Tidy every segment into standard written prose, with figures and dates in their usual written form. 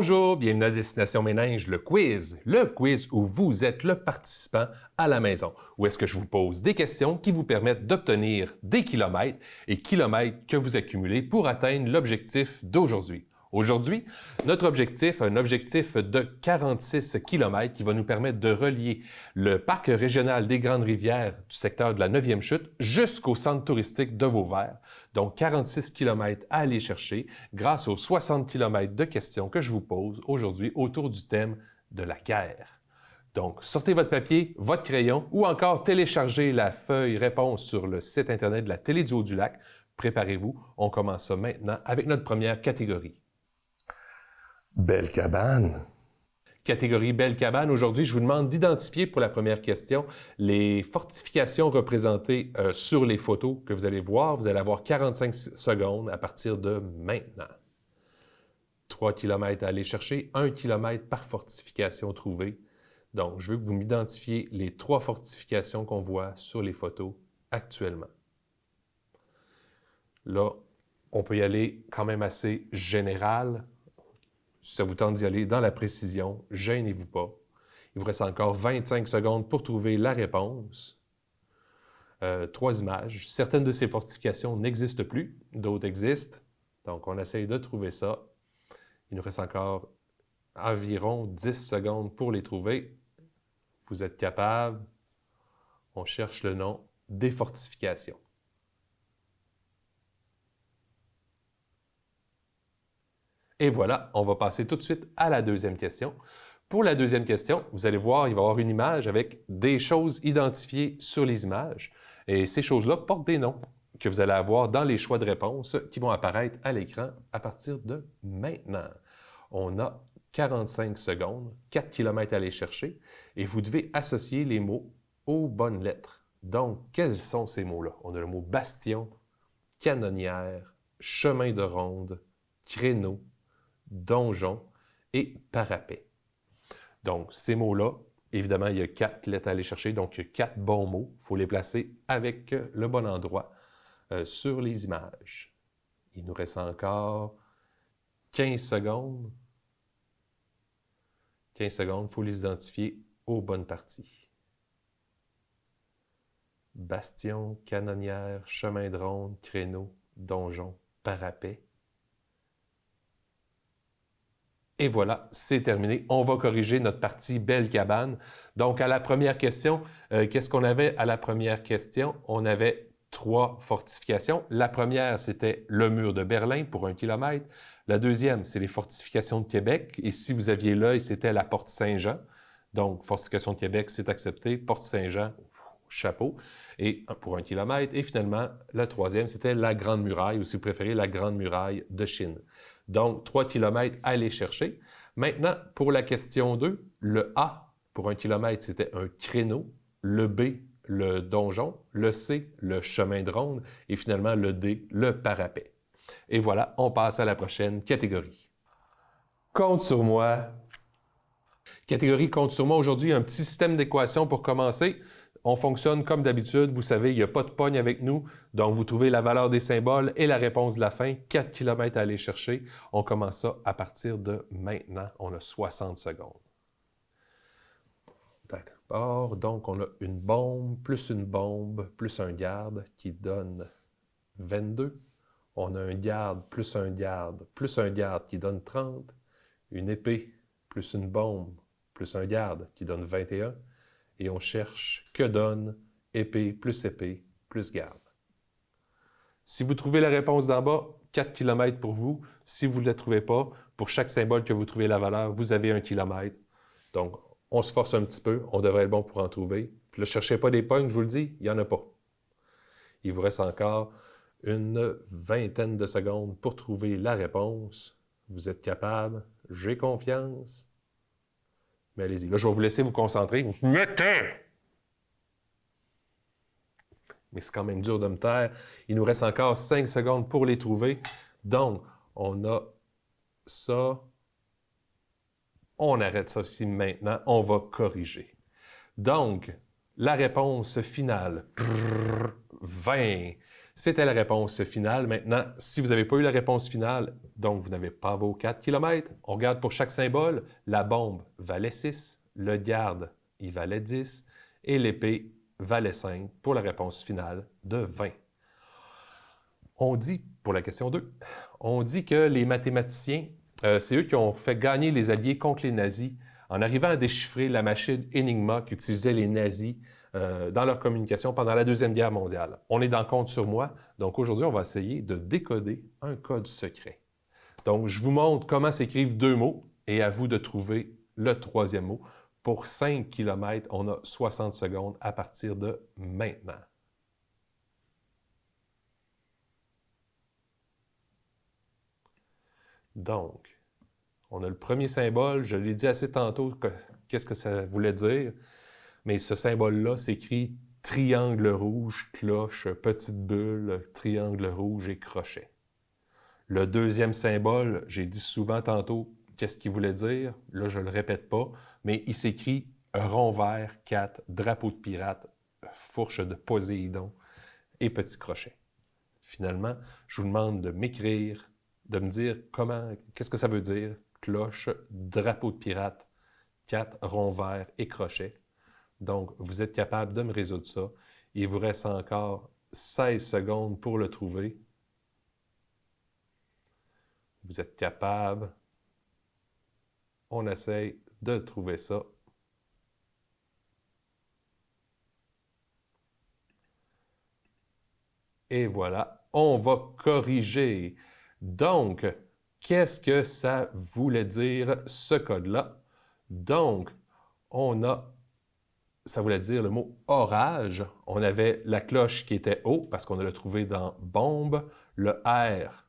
Bonjour, bienvenue à Destination Méninge, le quiz où vous êtes le participant à la maison, où est-ce que je vous pose des questions qui vous permettent d'obtenir des kilomètres et kilomètres que vous accumulez pour atteindre l'objectif d'aujourd'hui. Aujourd'hui, notre objectif, un objectif de 46 km qui va nous permettre de relier le parc régional des Grandes Rivières du secteur de la 9e chute jusqu'au centre touristique de Vauvert. Donc 46 km à aller chercher grâce aux 60 km de questions que je vous pose aujourd'hui autour du thème de la guerre. Donc, sortez votre papier, votre crayon ou encore téléchargez la feuille réponse sur le site internet de la Télé du Haut-du-Lac. Préparez-vous, on commence ça maintenant avec notre première catégorie. Belle cabane. Catégorie Belle cabane. Aujourd'hui, je vous demande d'identifier pour la première question les fortifications représentées sur les photos que vous allez voir. Vous allez avoir 45 secondes à partir de maintenant. 3 km à aller chercher, 1 km par fortification trouvée. Donc, je veux que vous m'identifiez les 3 fortifications qu'on voit sur les photos actuellement. Là, on peut y aller quand même assez général. Si ça vous tente d'y aller dans la précision, gênez-vous pas. Il vous reste encore 25 secondes pour trouver la réponse. 3 images. Certaines de ces fortifications n'existent plus, d'autres existent. Donc, on essaye de trouver ça. Il nous reste encore environ 10 secondes pour les trouver. Vous êtes capable. On cherche le nom des fortifications. Et voilà, on va passer tout de suite à la deuxième question. Pour la deuxième question, vous allez voir, il va y avoir une image avec des choses identifiées sur les images. Et ces choses-là portent des noms que vous allez avoir dans les choix de réponse qui vont apparaître à l'écran à partir de maintenant. On a 45 secondes, 4 km à aller chercher, et vous devez associer les mots aux bonnes lettres. Donc, quels sont ces mots-là? On a le mot bastion, canonnière, chemin de ronde, créneau, donjon et parapet. Donc, ces mots-là, évidemment, il y a 4 lettres à aller chercher, donc il y a 4 bons mots. Il faut les placer avec le bon endroit sur les images. Il nous reste encore 15 secondes. 15 secondes, il faut les identifier aux bonnes parties. Bastion, canonnière, chemin de ronde, créneau, donjon, parapet. Et voilà, c'est terminé. On va corriger notre partie Belle cabane. Donc, à la première question, qu'est-ce qu'on avait à la première question? On avait 3 fortifications. La première, c'était le mur de Berlin pour 1 km. La deuxième, c'est les fortifications de Québec. Et si vous aviez l'œil, c'était la Porte Saint-Jean. Donc, fortification de Québec, c'est accepté. Porte Saint-Jean, chapeau, et pour 1 km. Et finalement, la troisième, c'était la Grande Muraille, ou si vous préférez, la Grande Muraille de Chine. Donc, 3 km à aller chercher. Maintenant, pour la question 2, le A pour 1 km, c'était un créneau. Le B, le donjon. Le C, le chemin de ronde. Et finalement, le D, le parapet. Et voilà, on passe à la prochaine catégorie. Compte sur moi. Catégorie compte sur moi. Aujourd'hui, un petit système d'équations pour commencer. On fonctionne comme d'habitude. Vous savez, il n'y a pas de pogne avec nous. Donc, vous trouvez la valeur des symboles et la réponse de la fin. 4 km à aller chercher. On commence ça à partir de maintenant. On a 60 secondes. D'accord. Donc, on a une bombe, plus un garde qui donne 22. On a un garde, plus un garde qui donne 30. Une épée, plus une bombe, plus un garde qui donne 21. Et on cherche que donne épée, plus garde. Si vous trouvez la réponse d'en bas, 4 km pour vous. Si vous ne la trouvez pas, pour chaque symbole que vous trouvez la valeur, vous avez 1 km. Donc, on se force un petit peu. On devrait être bon pour en trouver. Puis ne cherchez pas des pognes, je vous le dis, il n'y en a pas. Il vous reste encore une vingtaine de secondes pour trouver la réponse. Vous êtes capable. J'ai confiance. Mais allez-y. Là, je vais vous laisser vous concentrer. Mettez! Mais c'est quand même dur de me taire. Il nous reste encore 5 secondes pour les trouver. Donc, on a ça. On arrête ça ici maintenant. On va corriger. Donc, la réponse finale. 20. C'était la réponse finale. Maintenant, si vous n'avez pas eu la réponse finale, donc vous n'avez pas vos 4 km, on regarde pour chaque symbole. La bombe valait 6, le garde, il valait 10 et l'épée valait 5 pour la réponse finale de 20. On dit, pour la question 2, on dit que les mathématiciens, c'est eux qui ont fait gagner les Alliés contre les nazis en arrivant à déchiffrer la machine Enigma qu'utilisaient les nazis dans leur communication pendant la Deuxième Guerre mondiale. On est dans Compte sur moi, donc aujourd'hui, on va essayer de décoder un code secret. Donc, je vous montre comment s'écrivent 2 mots et à vous de trouver le 3e mot. Pour 5 km, on a 60 secondes à partir de maintenant. Donc, on a le premier symbole, je l'ai dit assez tantôt, qu'est-ce que ça voulait dire, mais ce symbole-là s'écrit triangle rouge, cloche, petite bulle, triangle rouge et crochet. Le deuxième symbole, j'ai dit souvent tantôt qu'est-ce qu'il voulait dire, là je ne le répète pas, mais il s'écrit rond vert, 4, drapeau de pirate, fourche de Poséidon et petit crochet. Finalement, je vous demande de m'écrire, de me dire qu'est-ce que ça veut dire, cloche, drapeau de pirate, 4, rond vert et crochet. Donc, vous êtes capable de me résoudre ça. Il vous reste encore 16 secondes pour le trouver. Vous êtes capable. On essaye de trouver ça. Et voilà, on va corriger. Donc, qu'est-ce que ça voulait dire, ce code-là? Donc, ça voulait dire le mot orage. On avait la cloche qui était haut parce qu'on l'a trouvé dans bombe. Le R,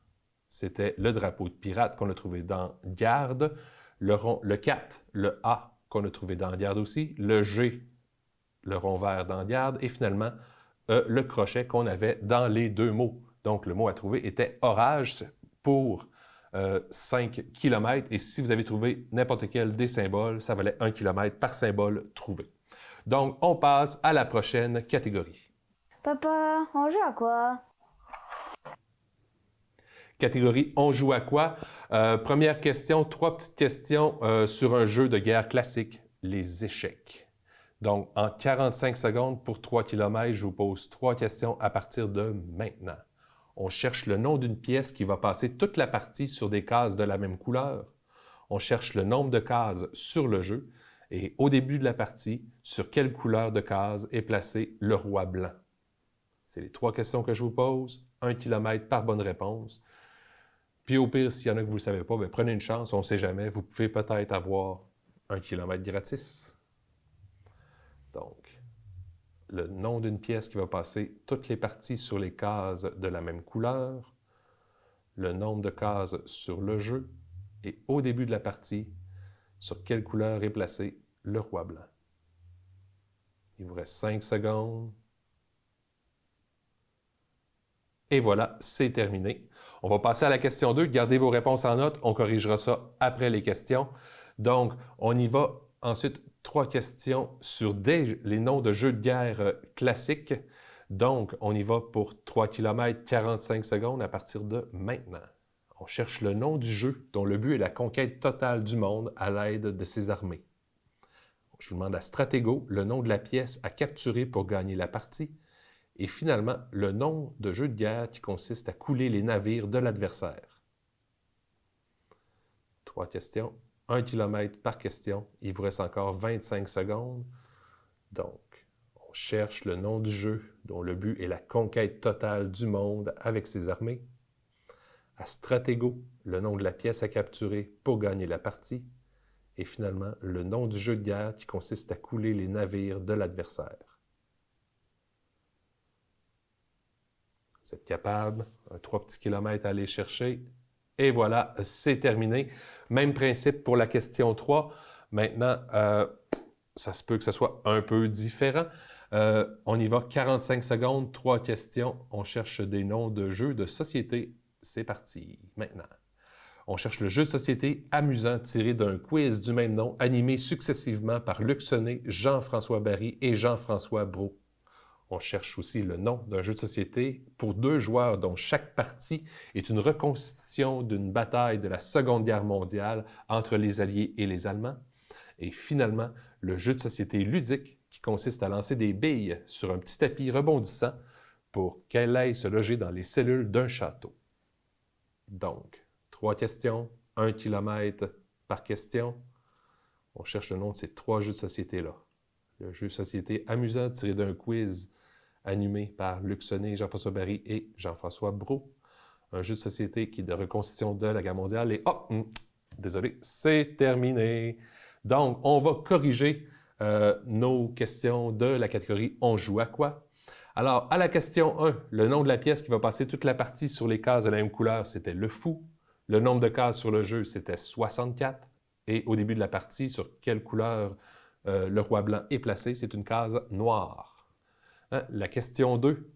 c'était le drapeau de pirate qu'on a trouvé dans garde. Le 4, le A qu'on a trouvé dans garde aussi. Le G, le rond vert dans garde. Et finalement, le crochet qu'on avait dans les 2 mots. Donc, le mot à trouver était orage pour 5 km. Et si vous avez trouvé n'importe quel des symboles, ça valait 1 km par symbole trouvé. Donc, on passe à la prochaine catégorie. Papa, on joue à quoi? Catégorie « On joue à quoi » Première question, 3 petites questions sur un jeu de guerre classique, les échecs. Donc, en 45 secondes pour 3 km, je vous pose 3 questions à partir de maintenant. On cherche le nom d'une pièce qui va passer toute la partie sur des cases de la même couleur. On cherche le nombre de cases sur le jeu. Et au début de la partie, sur quelle couleur de case est placé le roi blanc? C'est les 3 questions que je vous pose. 1 km par bonne réponse. Puis au pire, s'il y en a que vous ne le savez pas, bien, prenez une chance, on ne sait jamais. Vous pouvez peut-être avoir 1 km gratis. Donc, le nom d'une pièce qui va passer toutes les parties sur les cases de la même couleur, le nombre de cases sur le jeu, et au début de la partie, sur quelle couleur est placé le roi blanc. Il vous reste 5 secondes. Et voilà, c'est terminé. On va passer à la question 2. Gardez vos réponses en note. On corrigera ça après les questions. Donc, on y va. Ensuite, 3 questions sur les noms de jeux de guerre classiques. Donc, on y va pour 3 km 45 secondes à partir de maintenant. On cherche le nom du jeu dont le but est la conquête totale du monde à l'aide de ses armées. Je vous demande la stratégo, le nom de la pièce à capturer pour gagner la partie. Et finalement, le nom de jeu de guerre qui consiste à couler les navires de l'adversaire. 3 questions, 1 km par question. Il vous reste encore 25 secondes. Donc, on cherche le nom du jeu dont le but est la conquête totale du monde avec ses armées. À stratégo, le nom de la pièce à capturer pour gagner la partie. Et finalement, le nom du jeu de guerre qui consiste à couler les navires de l'adversaire. Vous êtes capable, 3 petits kilomètres à aller chercher. Et voilà, c'est terminé. Même principe pour la question 3. Maintenant, ça se peut que ce soit un peu différent. On y va 45 secondes, 3 questions. On cherche des noms de jeux de société. C'est parti, maintenant. On cherche le jeu de société amusant tiré d'un quiz du même nom, animé successivement par Luc Sonnet, Jean-François Barry et Jean-François Brault. On cherche aussi le nom d'un jeu de société pour 2 joueurs dont chaque partie est une reconstitution d'une bataille de la Seconde Guerre mondiale entre les Alliés et les Allemands. Et finalement, le jeu de société ludique qui consiste à lancer des billes sur un petit tapis rebondissant pour qu'elles aillent se loger dans les cellules d'un château. Donc, 3 questions, 1 kilomètre par question. On cherche le nom de ces 3 jeux de société-là. Le jeu de société amusant tiré d'un quiz animé par Luc Sonnet, Jean-François Barry et Jean-François Brault. Un jeu de société qui est de reconstitution de la guerre mondiale. Et désolé, c'est terminé. Donc, on va corriger nos questions de la catégorie « On joue à quoi ?» Alors, à la question 1, le nom de la pièce qui va passer toute la partie sur les cases de la même couleur, c'était le fou. Le nombre de cases sur le jeu, c'était 64. Et au début de la partie, sur quelle couleur le roi blanc est placé, c'est une case noire. La question 2,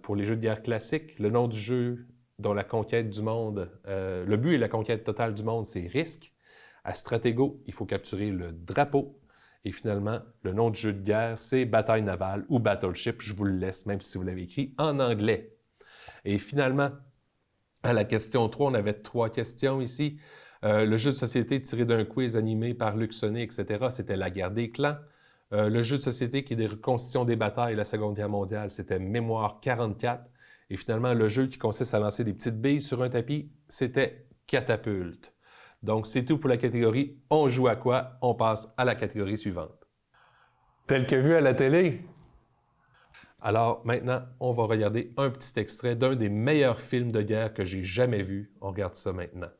pour les jeux de guerre classiques, le nom du jeu dont la conquête du monde, le but et la conquête totale du monde, c'est Risque. À Stratego, il faut capturer le drapeau. Et finalement, le nom du jeu de guerre, c'est Bataille navale ou Battleship. Je vous le laisse, même si vous l'avez écrit en anglais. Et finalement, à la question 3, on avait 3 questions ici. Le jeu de société tiré d'un quiz animé par Luc Sonnet, etc., c'était La guerre des clans. Le jeu de société qui est des reconstitutions des batailles de la Seconde Guerre mondiale, c'était Mémoire 44. Et finalement, le jeu qui consiste à lancer des petites billes sur un tapis, c'était Catapulte. Donc, c'est tout pour la catégorie « On joue à quoi ?» On passe à la catégorie suivante. Tel que vu à la télé. Alors, maintenant, on va regarder un petit extrait d'un des meilleurs films de guerre que j'ai jamais vu. On regarde ça maintenant.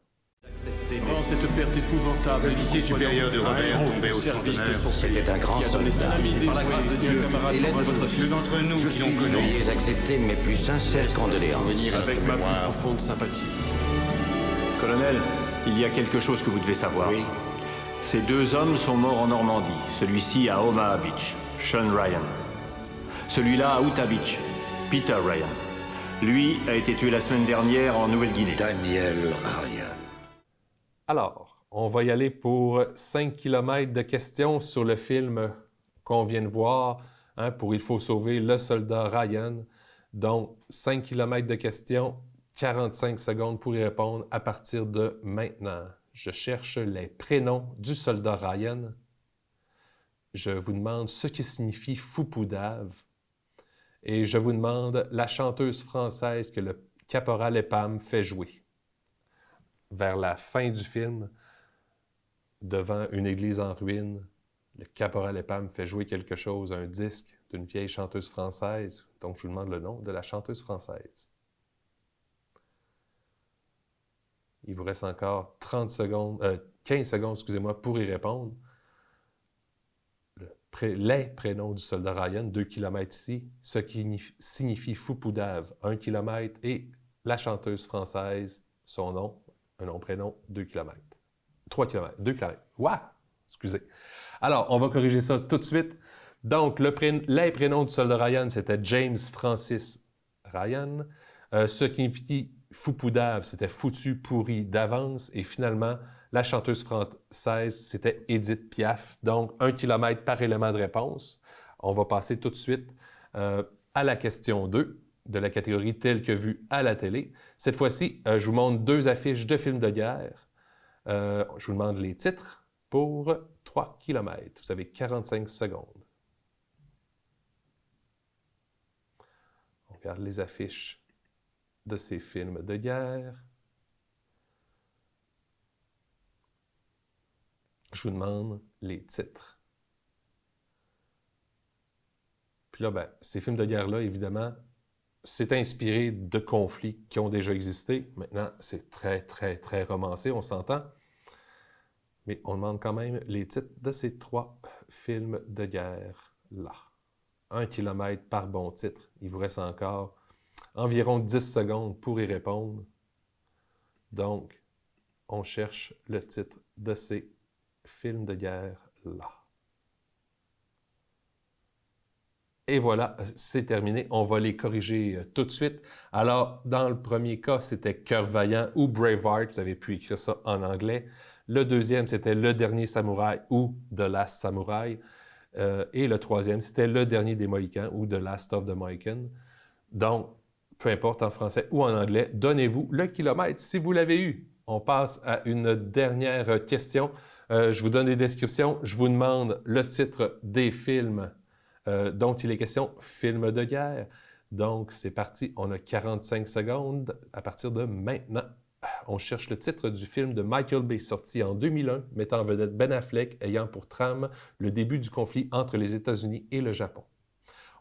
Dans cette perte épouvantable, L'officier supérieur de Robert tombé au champ d'honneur. C'était un grand soldat. Par la grâce de Dieu, camarade, Et l'aide de votre Ceux fils. d'entre nous Je qui suis l'ont connu. veuillez accepter mes plus sincères condoléances. avec ma plus profonde sympathie. Colonel, il y a quelque chose que vous devez savoir. Oui. Ces 2 hommes sont morts en Normandie. Celui-ci à Omaha Beach, Sean Ryan. Celui-là à Utah Beach, Peter Ryan. Lui a été tué la semaine dernière en Nouvelle-Guinée. Daniel Ryan. Alors, on va y aller pour 5 km de questions sur le film qu'on vient de voir, pour Il faut sauver le soldat Ryan. Donc, 5 km de questions, 45 secondes pour y répondre à partir de maintenant. Je cherche les prénoms du soldat Ryan. Je vous demande ce qui signifie Foupoudave. Et je vous demande la chanteuse française que le caporal Epham fait jouer. Vers la fin du film, devant une église en ruine, le caporal Epham fait jouer quelque chose, un disque d'une vieille chanteuse française. Donc, je vous demande le nom de la chanteuse française. Il vous reste encore 15 secondes, excusez-moi, pour y répondre. Les prénoms du soldat Ryan, 2 km ici, ce qui signifie Foupoudave, 1 km, et la chanteuse française, son nom, un nom, prénom, 2 km. 3 km, 2 km. Waouh! Excusez. Alors, on va corriger ça tout de suite. Donc, les prénoms du soldat Ryan, c'était James Francis Ryan. Ce qui signifie Foupoudave, c'était foutu, pourri d'avance. Et finalement, la chanteuse française, c'était Édith Piaf. Donc, 1 km par élément de réponse. On va passer tout de suite à la question 2 de la catégorie telle que vue à la télé. Cette fois-ci, je vous montre 2 affiches de films de guerre. Je vous demande les titres pour 3 km. Vous avez 45 secondes. On regarde les affiches de ces films de guerre. Je vous demande les titres. Puis là, ces films de guerre-là, évidemment, c'est inspiré de conflits qui ont déjà existé. Maintenant, c'est très, très, très romancé, on s'entend. Mais on demande quand même les titres de ces 3 films de guerre-là. 1 km par bon titre. Il vous reste encore environ 10 secondes pour y répondre. Donc, on cherche le titre de ces films de guerre-là. Et voilà, c'est terminé. On va les corriger tout de suite. Alors, dans le premier cas, c'était Cœur vaillant ou Braveheart. Vous avez pu écrire ça en anglais. Le deuxième, c'était Le dernier samouraï ou The Last Samurai. Et le troisième, c'était Le Dernier des Mohicans ou The Last of the Mohicans. Donc, peu importe en français ou en anglais, donnez-vous le kilomètre si vous l'avez eu. On passe à une dernière question. Je vous donne des descriptions. Je vous demande le titre des films dont il est question, films de guerre. Donc, c'est parti. On a 45 secondes à partir de maintenant. On cherche le titre du film de Michael Bay, sorti en 2001, mettant en vedette Ben Affleck, ayant pour trame le début du conflit entre les États-Unis et le Japon.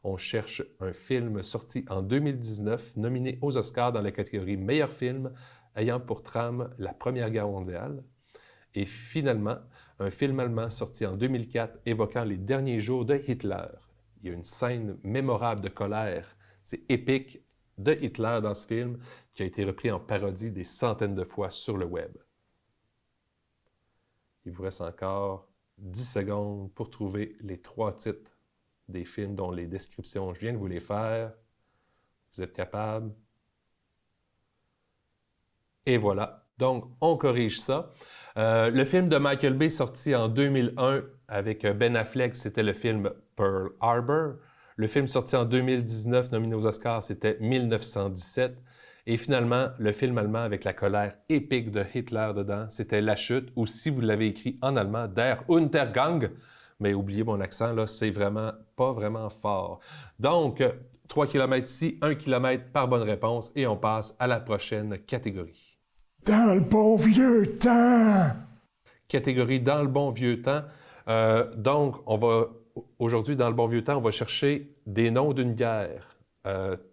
On cherche un film sorti en 2019, nominé aux Oscars dans la catégorie Meilleur film, ayant pour trame la Première Guerre mondiale. Et finalement, un film allemand sorti en 2004, évoquant les derniers jours de Hitler. Il y a une scène mémorable de colère, c'est épique, de Hitler dans ce film, qui a été repris en parodie des centaines de fois sur le web. Il vous reste encore 10 secondes pour trouver les 3 titres des films dont les descriptions, je viens de vous les faire. Vous êtes capable? Et voilà. Donc, on corrige ça. Le film de Michael Bay sorti en 2001 avec Ben Affleck, c'était le film Pearl Harbor. Le film sorti en 2019, nominé aux Oscars, c'était 1917. Et finalement, le film allemand avec la colère épique de Hitler dedans, c'était La Chute, ou si vous l'avez écrit en allemand, Der Untergang. Mais oubliez mon accent, là, c'est vraiment pas vraiment fort. Donc, 3 km ici, 1 km par bonne réponse, et on passe à la prochaine catégorie. Dans le bon vieux temps! Catégorie dans le bon vieux temps. Donc, aujourd'hui, dans le bon vieux temps, on va chercher des noms d'une guerre.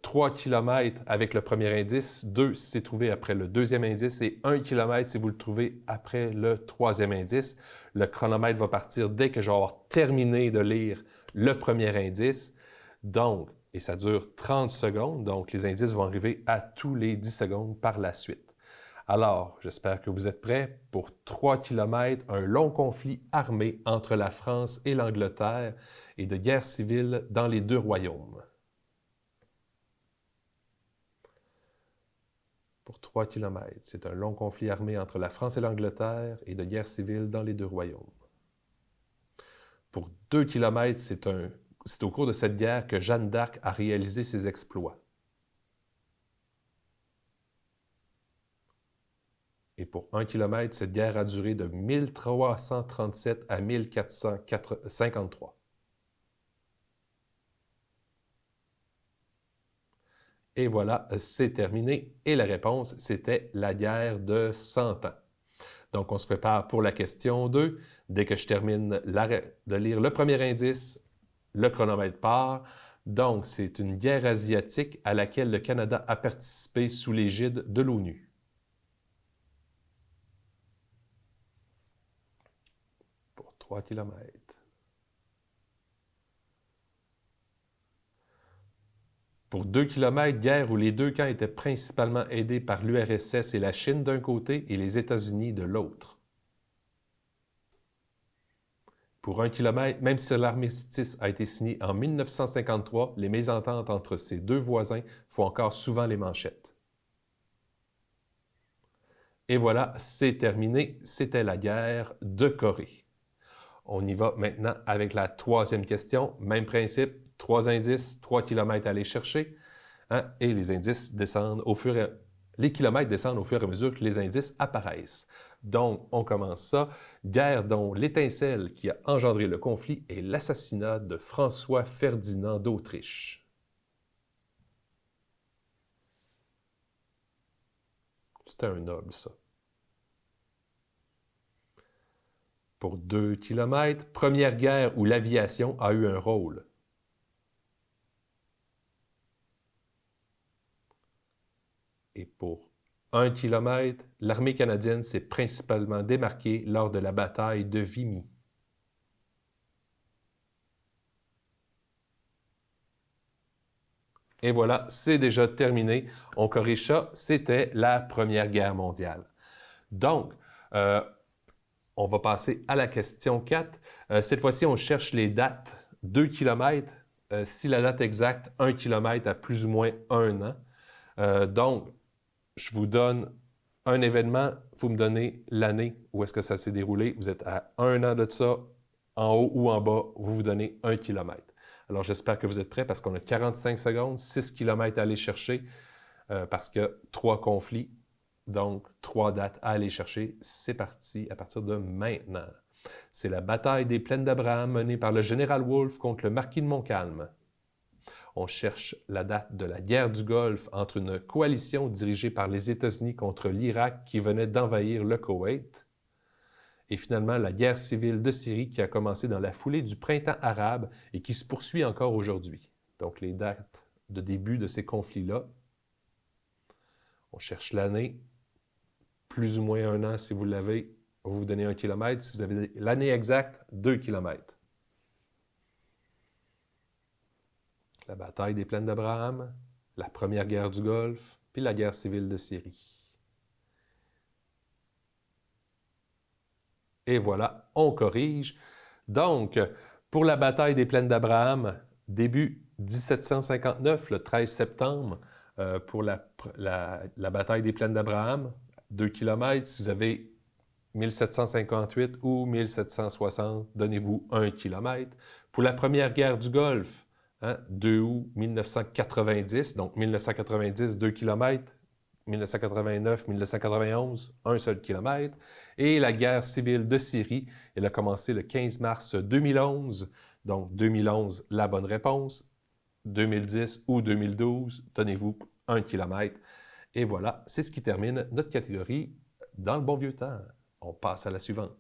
3 km avec le premier indice, 2 si c'est trouvé après le deuxième indice et 1 km si vous le trouvez après le troisième indice. Le chronomètre va partir dès que je vais avoir terminé de lire le premier indice. Donc, et ça dure 30 secondes, donc les indices vont arriver à tous les 10 secondes par la suite. Alors, j'espère que vous êtes prêts pour 3 km, un long conflit armé entre la France et l'Angleterre et de guerre civile dans les deux royaumes. Pour 3 km, c'est un long conflit armé entre la France et l'Angleterre et de guerre civile dans les deux royaumes. Pour 2 km, c'est au cours de cette guerre que Jeanne d'Arc a réalisé ses exploits. Et pour 1 km, cette guerre a duré de 1337 à 1453. Et voilà, c'est terminé. Et la réponse, c'était la guerre de 100 ans. Donc, on se prépare pour la question 2. Dès que je termine de lire le premier indice, le chronomètre part. Donc, c'est une guerre asiatique à laquelle le Canada a participé sous l'égide de l'ONU. Pour 3 km. Pour 2 km, guerre où les deux camps étaient principalement aidés par l'URSS et la Chine d'un côté et les États-Unis de l'autre. Pour 1 km, même si l'armistice a été signé en 1953, les mésententes entre ces deux voisins font encore souvent les manchettes. Et voilà, c'est terminé. C'était la guerre de Corée. On y va maintenant avec la troisième question. Même principe. 3 indices, 3 km à aller chercher, hein, et les indices descendent les kilomètres descendent au fur et à mesure que les indices apparaissent. Donc, on commence ça. Guerre dont l'étincelle qui a engendré le conflit est l'assassinat de François Ferdinand d'Autriche. C'était un noble, ça. Pour 2 km, première guerre où l'aviation a eu un rôle. Et pour 1 km, l'armée canadienne s'est principalement démarquée lors de la bataille de Vimy. Et voilà, c'est déjà terminé. On corrige ça, c'était la Première Guerre mondiale. Donc, on va passer à la question 4. Cette fois-ci, on cherche les dates. 2 km, si la date exacte, 1 km à plus ou moins 1 an. Donc, je vous donne un événement, vous me donnez l'année où est-ce que ça s'est déroulé. Vous êtes à 1 an de ça, en haut ou en bas, vous vous donnez 1 km. Alors, j'espère que vous êtes prêts parce qu'on a 45 secondes, 6 km à aller chercher parce que 3 conflits, donc 3 dates à aller chercher. C'est parti à partir de maintenant. C'est la bataille des plaines d'Abraham menée par le général Wolfe contre le marquis de Montcalm. On cherche la date de la guerre du Golfe entre une coalition dirigée par les États-Unis contre l'Irak qui venait d'envahir le Koweït. Et finalement, la guerre civile de Syrie qui a commencé dans la foulée du printemps arabe et qui se poursuit encore aujourd'hui. Donc, les dates de début de ces conflits-là. On cherche l'année, plus ou moins 1 an si vous l'avez, vous vous donnez 1 km. Si vous avez l'année exacte, 2 km. La bataille des plaines d'Abraham, la première guerre du Golfe, puis la guerre civile de Syrie. Et voilà, on corrige. Donc, pour la bataille des plaines d'Abraham, début 1759, le 13 septembre, pour la bataille des plaines d'Abraham, 2 km. Si vous avez 1758 ou 1760, donnez-vous 1 km. Pour la première guerre du Golfe, 2 août 1990, donc 1990, 2 km. 1989, 1991, 1 seul kilomètre. Et la guerre civile de Syrie, elle a commencé le 15 mars 2011. Donc 2011, la bonne réponse. 2010 ou 2012, donnez-vous 1 km. Et voilà, c'est ce qui termine notre catégorie dans le bon vieux temps. On passe à la suivante.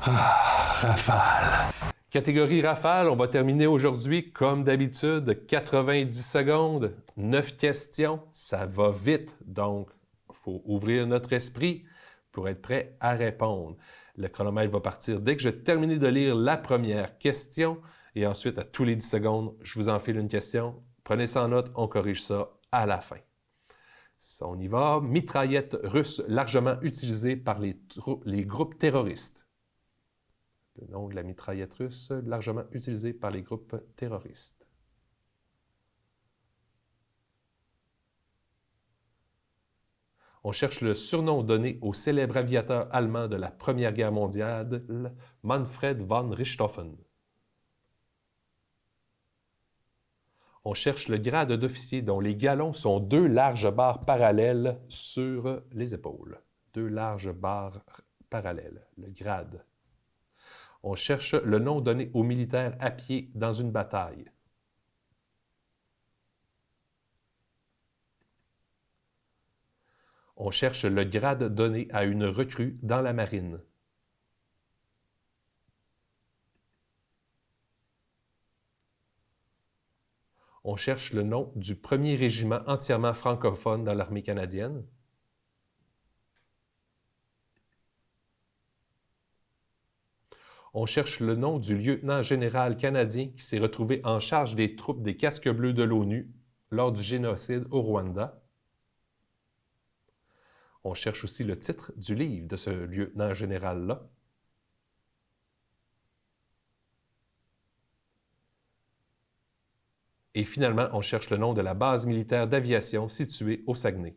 Rafale. Catégorie Rafale, on va terminer aujourd'hui, comme d'habitude, 90 secondes, 9 questions, ça va vite, donc il faut ouvrir notre esprit pour être prêt à répondre. Le chronomètre va partir dès que je termine de lire la première question, et ensuite, à tous les 10 secondes, je vous enfile une question. Prenez ça en note, on corrige ça à la fin. On y va. Mitraillette russe largement utilisée par les groupes terroristes. Le nom de la mitraillette russe, largement utilisée par les groupes terroristes. On cherche le surnom donné au célèbre aviateur allemand de la Première Guerre mondiale, Manfred von Richthofen. On cherche le grade d'officier dont les galons sont 2 larges barres parallèles sur les épaules. 2 larges barres parallèles, le grade. On cherche le nom donné aux militaires à pied dans une bataille. On cherche le grade donné à une recrue dans la marine. On cherche le nom du premier régiment entièrement francophone dans l'armée canadienne. On cherche le nom du lieutenant général canadien qui s'est retrouvé en charge des troupes des Casques bleus de l'ONU lors du génocide au Rwanda. On cherche aussi le titre du livre de ce lieutenant général-là. Et finalement, on cherche le nom de la base militaire d'aviation située au Saguenay.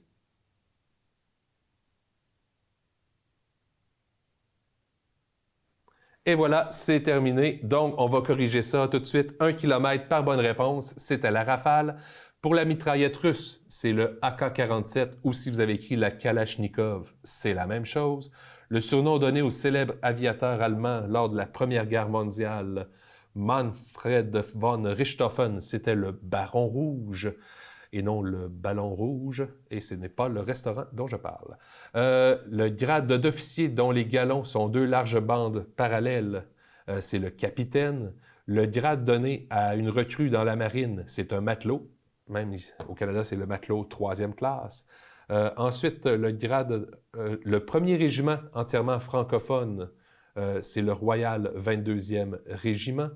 Et voilà, c'est terminé. Donc, on va corriger ça tout de suite. 1 km par bonne réponse, c'était la Rafale. Pour la mitraillette russe, c'est le AK-47 ou si vous avez écrit la Kalachnikov, c'est la même chose. Le surnom donné au célèbre aviateur allemand lors de la Première Guerre mondiale, Manfred von Richthofen, c'était le Baron Rouge et non le Ballon Rouge, et ce n'est pas le restaurant dont je parle. Le grade d'officier dont les galons sont 2 larges bandes parallèles, c'est le capitaine. Le grade donné à une recrue dans la marine, c'est un matelot. Même au Canada, c'est le matelot 3e classe. Ensuite, le premier régiment entièrement francophone, c'est le Royal 22e Régiment.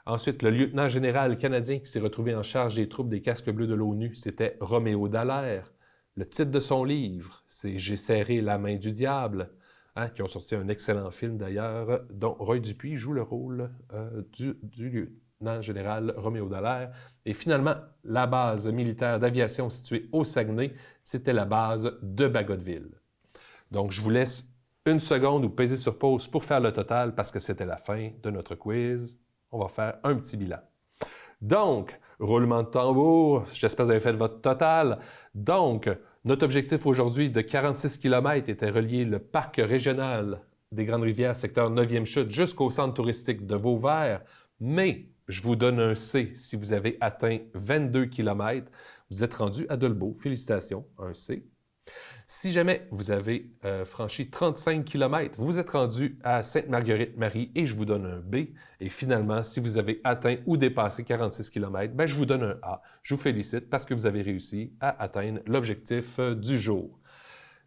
Ensuite, le lieutenant général canadien qui s'est retrouvé en charge des troupes des Casques bleus de l'ONU, c'était Roméo Dallaire. Le titre de son livre, c'est « J'ai serré la main du diable », qui ont sorti un excellent film d'ailleurs, dont Roy Dupuis joue le rôle du lieutenant général Roméo Dallaire. Et finalement, la base militaire d'aviation située au Saguenay, c'était la base de Bagotville. Donc, je vous laisse une seconde ou peser sur pause pour faire le total parce que c'était la fin de notre quiz. On va faire un petit bilan. Donc, roulement de tambour, j'espère que vous avez fait votre total. Donc, notre objectif aujourd'hui de 46 km était relier le parc régional des Grandes-Rivières, secteur 9e chute, jusqu'au centre touristique de Vauvert. Mais je vous donne un C si vous avez atteint 22 km. Vous êtes rendu à Dolbeau. Félicitations, un C. Si jamais vous avez franchi 35 km, vous êtes rendu à Sainte-Marguerite-Marie et je vous donne un B. Et finalement, si vous avez atteint ou dépassé 46 km, je vous donne un A. Je vous félicite parce que vous avez réussi à atteindre l'objectif du jour.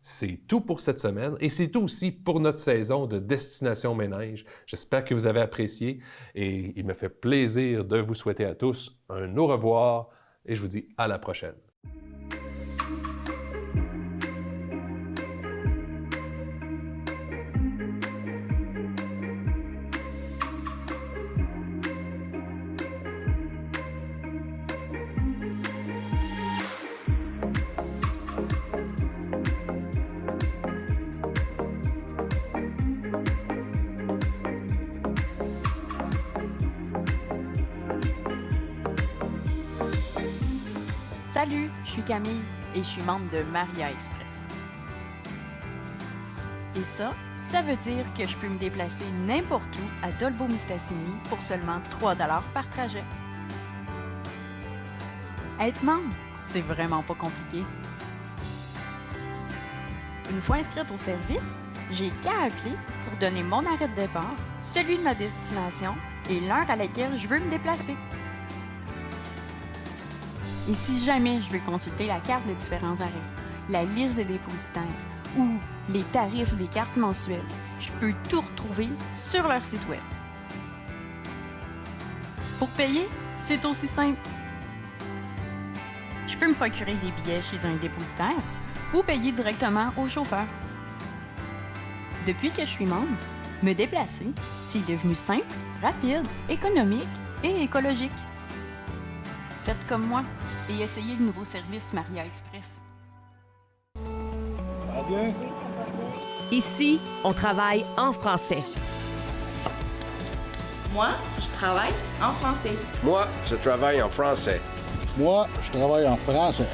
C'est tout pour cette semaine et c'est tout aussi pour notre saison de Destination Ménage. J'espère que vous avez apprécié et il me fait plaisir de vous souhaiter à tous un au revoir et je vous dis à la prochaine. Salut, je suis Camille et je suis membre de Maria Express. Et ça veut dire que je peux me déplacer n'importe où à Dolbeau-Mistassini pour seulement 3 $ par trajet. Être membre, c'est vraiment pas compliqué. Une fois inscrite au service, j'ai qu'à appeler pour donner mon arrêt de départ, celui de ma destination et l'heure à laquelle je veux me déplacer. Et si jamais je veux consulter la carte des différents arrêts, la liste des dépositaires ou les tarifs des cartes mensuelles, je peux tout retrouver sur leur site web. Pour payer, c'est aussi simple. Je peux me procurer des billets chez un dépositaire ou payer directement au chauffeur. Depuis que je suis membre, me déplacer, c'est devenu simple, rapide, économique et écologique. Faites comme moi et essayez le nouveau service Maria Express. Ici, on travaille en français. Moi, je travaille en français. Moi, je travaille en français. Moi, je travaille en français.